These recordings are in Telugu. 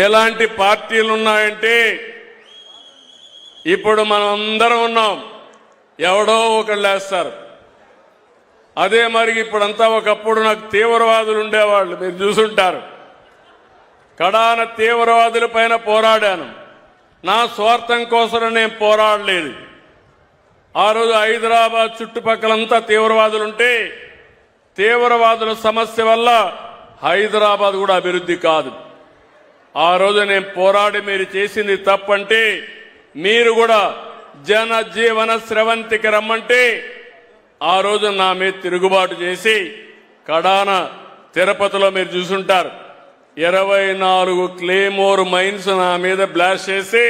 ఎలాంటి పార్టీలు ఉన్నాయంటే ఇప్పుడు మనం అందరం ఉన్నాం, ఎవడో ఒకళ్ళు వేస్తారు. అదే మరి ఇప్పుడంతా ఒకప్పుడు నాకు తీవ్రవాదులు ఉండేవాళ్ళు, మీరు చూసుంటారు. కడాన తీవ్రవాదుల పైన పోరాడాను. నా స్వార్థం కోసం నేను పోరాడలేదు. ఆ రోజు హైదరాబాద్ చుట్టుపక్కలంతా తీవ్రవాదులుంటే తీవ్రవాదుల సమస్య వల్ల హైదరాబాద్ కూడా అభివృద్ధి కాదు. ఆ రోజు నేను పోరాడి మీరు చేసింది తప్పంటే మీరు కూడా జనజీవన స్రవంతికి రమ్మంటే ఆ రోజు నా మీద తిరుగుబాటు చేసి కడాన తిరుపతిలో మీరు చూసుంటారు 24 క్లేమోర్ మైన్స్ నా మీద బ్లాస్ట్ చేసి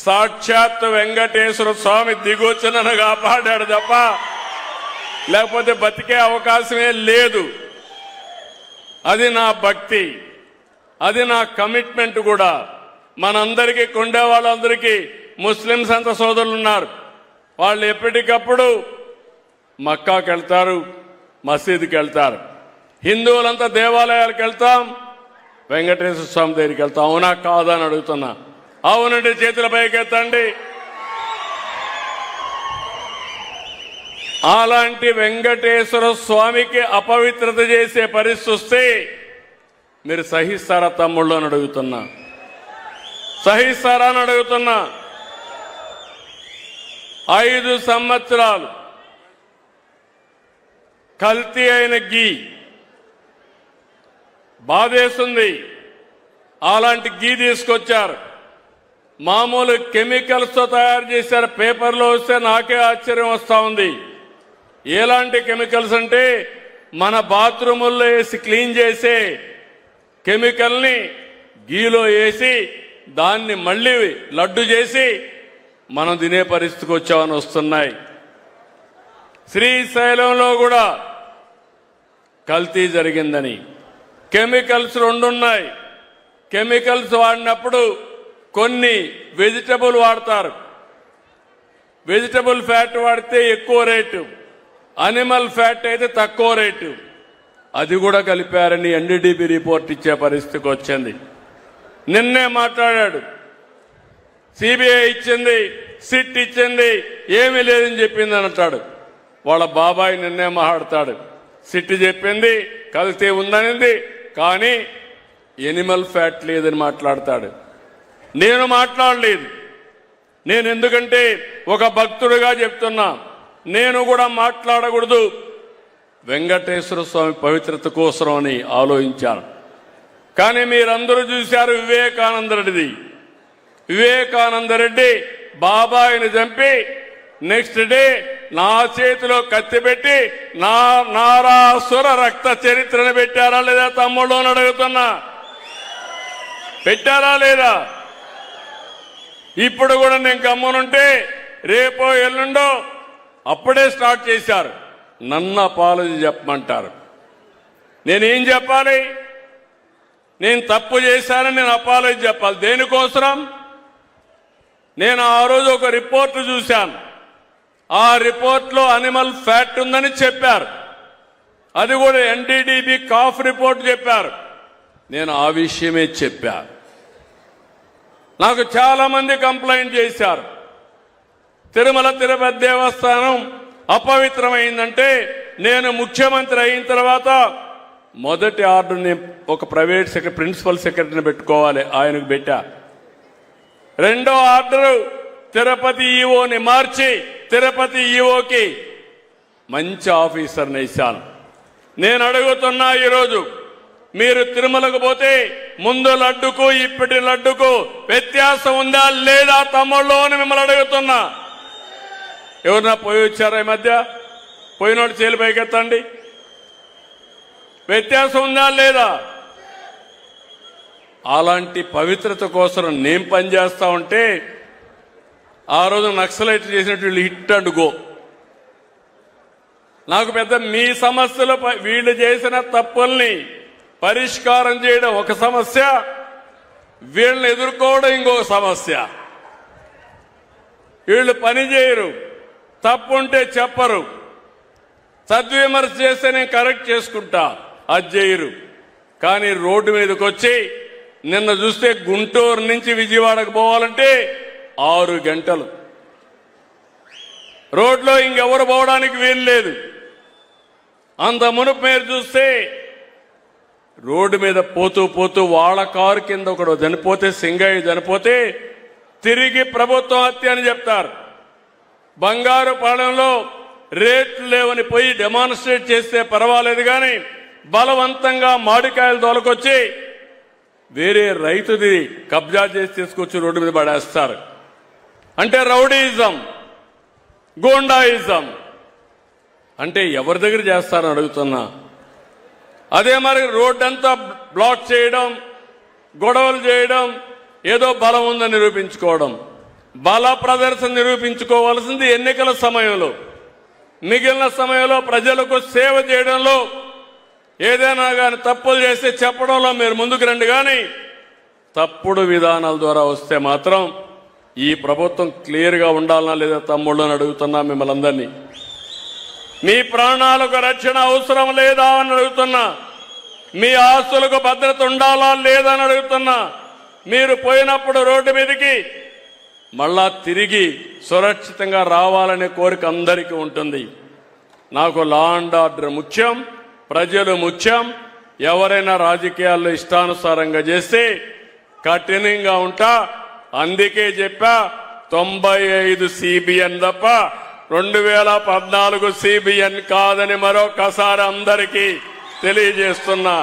సాక్షాత్ వెంకటేశ్వర స్వామి దిగొచ్చి నన్ను కాపాడాడు తప్ప లేకపోతే బతికే అవకాశమే లేదు. అది నా భక్తి, అది నా కమిట్మెంట్ కూడా. మనందరికీ కొండే వాళ్ళందరికీ ముస్లింస్ అంత సోదరులు ఉన్నారు. వాళ్ళు ఎప్పటికప్పుడు మక్కాకి వెళ్తారు, మసీదుకి వెళ్తారు. హిందువులంతా దేవాలయాలకు వెళ్తాం, వెంకటేశ్వర స్వామి దగ్గరికి వెళ్తాం. అవునా కాదా అని అడుగుతున్నా. అవునండి, చేతుల పైకి ఎత్తండి. అలాంటి వెంకటేశ్వర స్వామికి అపవిత్రత చేసే పరిస్థితి వస్తే మీరు సహిస్తారా తమ్ముళ్ళు అని అడుగుతున్నా, సహిస్తారా అని అడుగుతున్నా. 5 సంవత్సరాలు కల్తీ అయిన గీ బాధేస్తుంది. అలాంటి గీ తీసుకొచ్చారు, మామూలు కెమికల్స్ తో తయారు చేశారు. పేపర్లో వస్తే నాకే ఆశ్చర్యం వస్తా ఉంది. ఎలాంటి కెమికల్స్ అంటే మన బాత్రూముల్లో వేసి క్లీన్ చేసే కెమికల్ని గీలో వేసి దాన్ని మళ్ళీ లడ్డు చేసి మనం తినే పరిస్థితికి వచ్చామని వస్తున్నాయి. శ్రీశైలంలో కూడా కల్తీ జరిగిందని. కెమికల్స్ 2 ఉన్నాయి. కెమికల్స్ వాడినప్పుడు కొన్ని వెజిటబుల్ వాడతారు. వెజిటబుల్ ఫ్యాట్ వాడితే ఎక్కువ రేటు, అనిమల్ ఫ్యాట్ అయితే తక్కువ రేటు. అది కూడా కలిపారని ఎన్డీడీబీ రిపోర్ట్ ఇచ్చే పరిస్థితికి వచ్చింది. నిన్నే మాట్లాడాడు, సిబిఐ ఇచ్చింది, సిట్ ఇచ్చింది, ఏమీ లేదని చెప్పింది అని అంటాడు. వాళ్ళ బాబాయ్ నిన్నే మాట్లాడతాడు, సిట్ చెప్పింది కల్తీ ఉందనింది కానీ ఎనిమల్ ఫ్యాట్ లేదని మాట్లాడతాడు. నేను మాట్లాడలేదు. నేను ఎందుకంటే ఒక భక్తుడిగా చెప్తున్నా, నేను కూడా మాట్లాడకూడదు. వెంకటేశ్వర స్వామి పవిత్రత కోసం అని ఆలోచించాను. కానీ మీరందరూ చూశారు వివేకానందరెడ్డిది. వివేకానందరెడ్డి బాబాయిని చంపి నెక్స్ట్ డే నా చేతిలో కత్తి పెట్టి నారాసుర రక్త చరిత్రను పెట్టారా లేదా తమ్ముళ్ళు అని అడుగుతున్నా, పెట్టారా లేదా? ఇప్పుడు కూడా నేను గమ్మునుంటే రేపో ఎల్లుండో అప్పుడే స్టార్ట్ చేశారు. నన్ను అపాలజీ చెప్పమంటారు. నేనేం చెప్పాలి? నేను తప్పు చేశానని నేను అపాలజీ చెప్పాలి. దేనికోసం? నేను ఆ రోజు ఒక రిపోర్టు చూశాను. ఆ రిపోర్ట్లో అనిమల్ ఫ్యాట్ ఉందని చెప్పారు. అది కూడా ఎన్డీడీబీ కాఫ్ రిపోర్ట్ చెప్పారు. నేను ఆ విషయమే చెప్పాను. నాకు చాలా మంది కంప్లైంట్ చేశారు, తిరుమల తిరుపతి దేవస్థానం అపవిత్రమైందంటే నేను ముఖ్యమంత్రి అయిన తర్వాత మొదటి ఆర్డర్ని ఒక ప్రైవేట్ ప్రిన్సిపల్ సెక్రటరీని పెట్టుకోవాలి, ఆయనకు పెట్టా. రెండో ఆర్డరు తిరుపతి ఈఓని మార్చి తిరుపతి ఈఓకి మంచి ఆఫీసర్ని ఇచ్చాను. నేను అడుగుతున్నా, ఈరోజు మీరు తిరుమలకు పోతే ముందు లడ్డుకు ఇప్పటి లడ్డుకు వ్యత్యాసం ఉందా లేదా తమ్ముళ్ళు అని మిమ్మల్ని అడుగుతున్నా. ఎవరన్నా పోయి వచ్చారా ఈ మధ్య? పోయినోడు చేలు పైకెత్తండి. వ్యత్యాసం ఉందా లేదా? అలాంటి పవిత్రత కోసం నేను పనిచేస్తా ఉంటే ఆ రోజు నక్సలైట్ చేసినట్టు హిట్ అండ్ గో. నాకు పెద్ద మీ సమస్యలు వీళ్ళు చేసిన తప్పుల్ని పరిష్కారం చేయడం ఒక సమస్య, వీళ్ళని ఎదుర్కోవడం ఇంకొక సమస్య. వీళ్ళు పని చేయరు, తప్పు ఉంటే చెప్పరు, సద్విమర్శ చేస్తే నేను కరెక్ట్ చేసుకుంటా, అది చేయరు. కానీ రోడ్డు మీదకి వచ్చి నిన్న చూస్తే గుంటూరు నుంచి విజయవాడకు పోవాలంటే 6 గంటలు. రోడ్లో ఇంకెవరు పోవడానికి వీలు లేదు. అంత మునుపు మీరు చూస్తే రోడ్డు మీద పోతూ పోతూ వాళ్ళ కారు కింద ఒకడు చనిపోతే, సింగయ్య చనిపోతే తిరిగి ప్రభుత్వం హత్య అని చెప్తారు. బంగారుపాలెంలో రేట్లు లేవని పోయి డెమాన్స్ట్రేట్ చేస్తే పర్వాలేదు కానీ బలవంతంగా మామిడికాయలు తోలుకొచ్చి వేరే రైతుది కబ్జా చేసి తీసుకొచ్చి రోడ్డు మీద పడేస్తారు. అంటే రౌడీయిజం, గూండాయిజం. అంటే ఎవరి దగ్గర చేస్తారని అడుగుతున్నా. అదే మరి రోడ్డంతా బ్లాక్ చేయడం, గొడవలు చేయడం, ఏదో బలం ఉందని నిరూపించుకోవడం. బల ప్రదర్శన నిరూపించుకోవాల్సింది ఎన్నికల సమయంలో. మిగిలిన సమయంలో ప్రజలకు సేవ చేయడంలో ఏదైనా కానీ తప్పులు చేస్తే చెప్పడంలో మీరు ముందుకు రండి. కానీ తప్పుడు విధానాల ద్వారా వస్తే మాత్రం ఈ ప్రభుత్వం క్లియర్గా ఉండాలనా లేదా తమ్ముళ్ళని అడుగుతున్నా మిమ్మల్ని అందరినీ. మీ ప్రాణాలకు రక్షణ అవసరం లేదా అని అడుగుతున్నా. మీ ఆస్తులకు భద్రత ఉండాలా లేదా అని అడుగుతున్నా. మీరు పోయినప్పుడు రోడ్డు మీదకి మళ్ళా తిరిగి సురక్షితంగా రావాలనే కోరిక అందరికీ ఉంటుంది. నాకు లా అండ్ ఆర్డర్ ముఖ్యం, ప్రజలు ముఖ్యం. ఎవరైనా రాజకీయాల్లో ఇష్టానుసారంగా చేస్తే కఠినంగా ఉంటా. అందుకే చెప్పా 95 CBN తప్ప 2014 CBN కాదని మరొకసారి అందరికీ తెలియజేస్తున్నా.